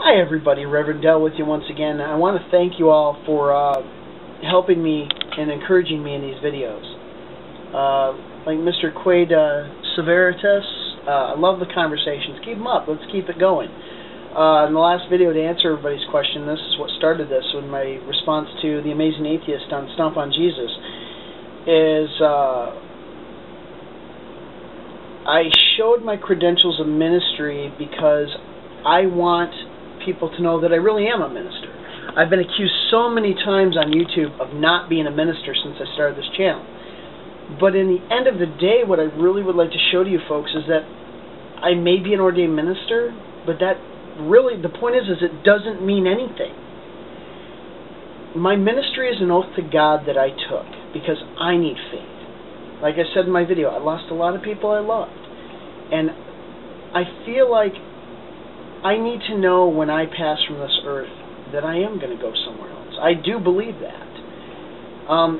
Hi everybody, Reverend Dell with you once again. I want to thank you all for helping me and encouraging me in these videos. Like Mr. Quaid Severitas, I love the conversations. Keep them up. Let's keep it going. In the last video, to answer everybody's question, this is what started this, when my response to the Amazing Atheist on Stomp on Jesus is I showed my credentials of ministry because I want people to know that I really am a minister. I've been accused so many times on YouTube of not being a minister since I started this channel. But in the end of the day, what I really would like to show to you folks is that I may be an ordained minister, but that really, the point is it doesn't mean anything. My ministry is an oath to God that I took because I need faith. Like I said in my video, I lost a lot of people I loved. And I feel like I need to know when I pass from this earth that I am going to go somewhere else. I do believe that.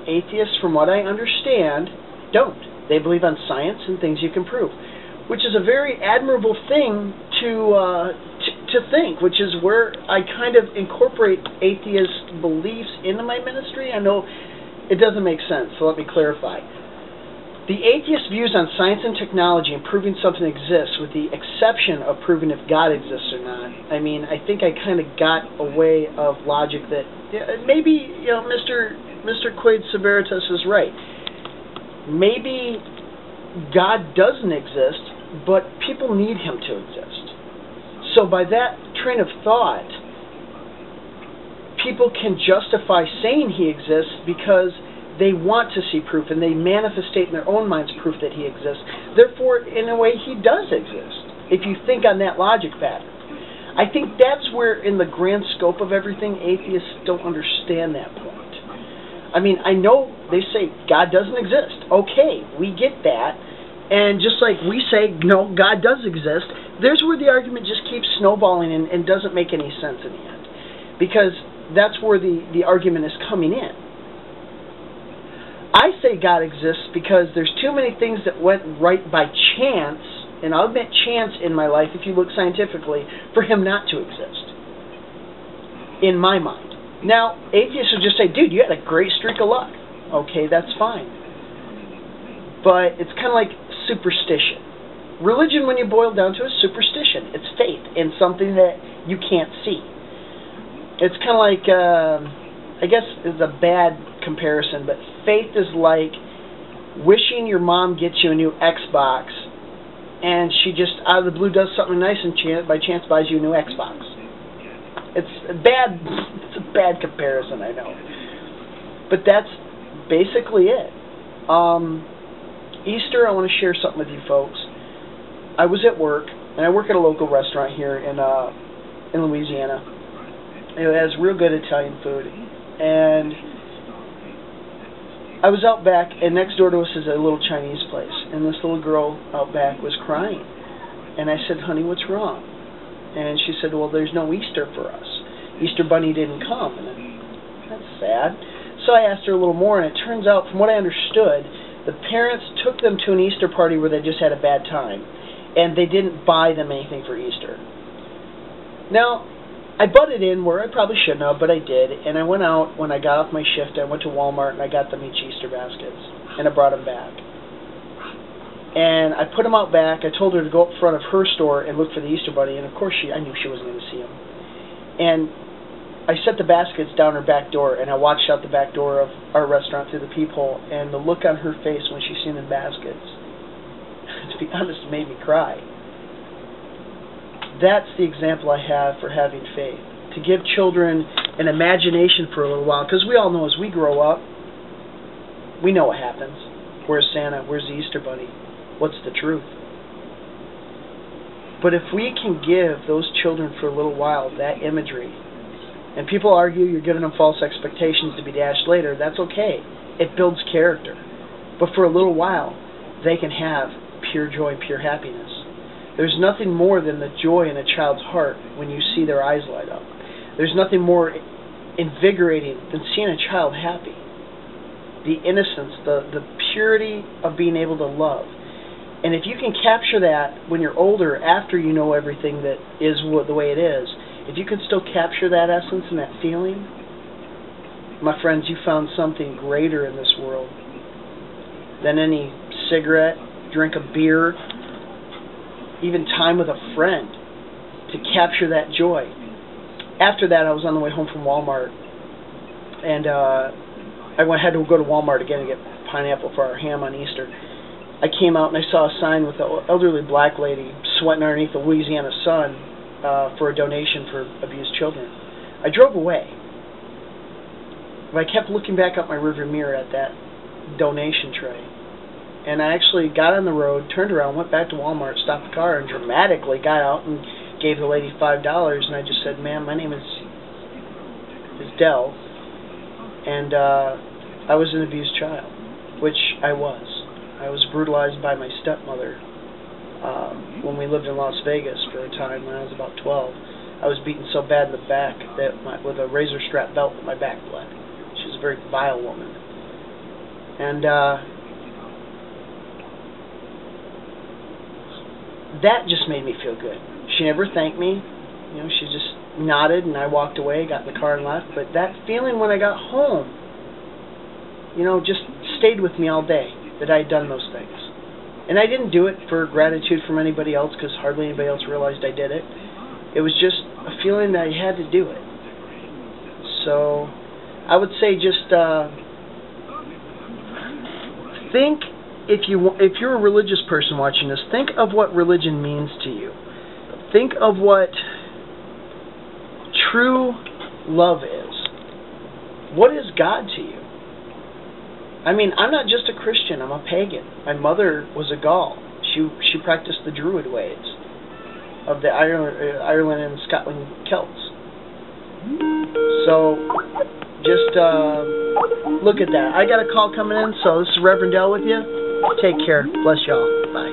Atheists, from what I understand, don't. They believe on science and things you can prove, which is a very admirable thing to think, which is where I kind of incorporate atheist beliefs into my ministry. I know it doesn't make sense, so let me clarify. The atheist views on science and technology and proving something exists, with the exception of proving if God exists or not. I mean, I think I kind of got a way of logic that maybe, you know, Mr. Quaid Severitas is right. Maybe God doesn't exist, but people need him to exist. So by that train of thought, people can justify saying he exists because they want to see proof, and they manifestate in their own minds proof that he exists. Therefore, in a way, he does exist, if you think on that logic pattern. I think that's where, in the grand scope of everything, atheists don't understand that point. I mean, I know they say God doesn't exist. Okay, we get that. And just like we say, no, God does exist, there's where the argument just keeps snowballing and doesn't make any sense in the end. Because that's where the argument is coming in. I say God exists because there's too many things that went right by chance, and I'll admit chance in my life, if you look scientifically, for him not to exist, in my mind. Now, atheists would just say, dude, you had a great streak of luck. Okay, that's fine. But it's kind of like superstition. Religion, when you boil down to it, is superstition. It's faith in something that you can't see. It's kind of like, I guess it's a bad comparison, but faith is like wishing your mom gets you a new Xbox, and she just out of the blue does something nice and by chance buys you a new Xbox. It's a bad comparison, I know, but that's basically it. Easter, I want to share something with you folks. I was at work, and I work at a local restaurant here in Louisiana. It has real good Italian food, and I was out back, and next door to us is a little Chinese place, and this little girl out back was crying. And I said, honey, what's wrong? And she said, well, there's no Easter for us. Easter Bunny didn't come. And that's sad. So I asked her a little more, and it turns out, from what I understood, the parents took them to an Easter party where they just had a bad time, and they didn't buy them anything for Easter. Now, I butted in where I probably shouldn't have, but I did, and I went out when I got off my shift. I went to Walmart, and I got them each Easter baskets, and I brought them back. And I put them out back. I told her to go up front of her store and look for the Easter Bunny, and of course I knew she wasn't going to see him. And I set the baskets down her back door, and I watched out the back door of our restaurant through the peephole, and the look on her face when she seen the baskets, to be honest, made me cry. That's the example I have for having faith. To give children an imagination for a little while, because we all know as we grow up, we know what happens. Where's Santa? Where's the Easter Bunny? What's the truth? But if we can give those children for a little while that imagery, and people argue you're giving them false expectations to be dashed later, that's okay. It builds character. But for a little while, they can have pure joy, pure happiness. There's nothing more than the joy in a child's heart when you see their eyes light up. There's nothing more invigorating than seeing a child happy. The innocence, the purity of being able to love. And if you can capture that when you're older, after you know everything that is the way it is, if you can still capture that essence and that feeling, my friends, you found something greater in this world than any cigarette, drink of beer, even time with a friend to capture that joy. After that, I was on the way home from Walmart, and I had to go to Walmart again to get pineapple for our ham on Easter. I came out and I saw a sign with an elderly black lady sweating underneath the Louisiana sun for a donation for abused children. I drove away, but I kept looking back up my rearview mirror at that donation tray. And I actually got on the road, turned around, went back to Walmart, stopped the car, and dramatically got out and gave the lady $5. And I just said, "Ma'am, my name is Dell, and I was an abused child," which I was. I was brutalized by my stepmother when we lived in Las Vegas for a time when I was about 12. I was beaten so bad in the back that with a razor strap belt that my back bled. She was a very vile woman. And that just made me feel good. She never thanked me. You know, she just nodded and I walked away, got in the car and left. But that feeling when I got home, you know, just stayed with me all day, that I had done those things. And I didn't do it for gratitude from anybody else, because hardly anybody else realized I did it. It was just a feeling that I had to do it. So I would say just think, if you're a religious person watching this, think of what religion means to you. Think of what true love is. What is God to you? I mean, I'm not just a Christian, I'm a pagan. My mother was a Gaul. She practiced the Druid ways of the Ireland and Scotland Celts. So, just look at that. I got a call coming in, so this is Reverend Dell with you. Take care. Bless y'all. Bye.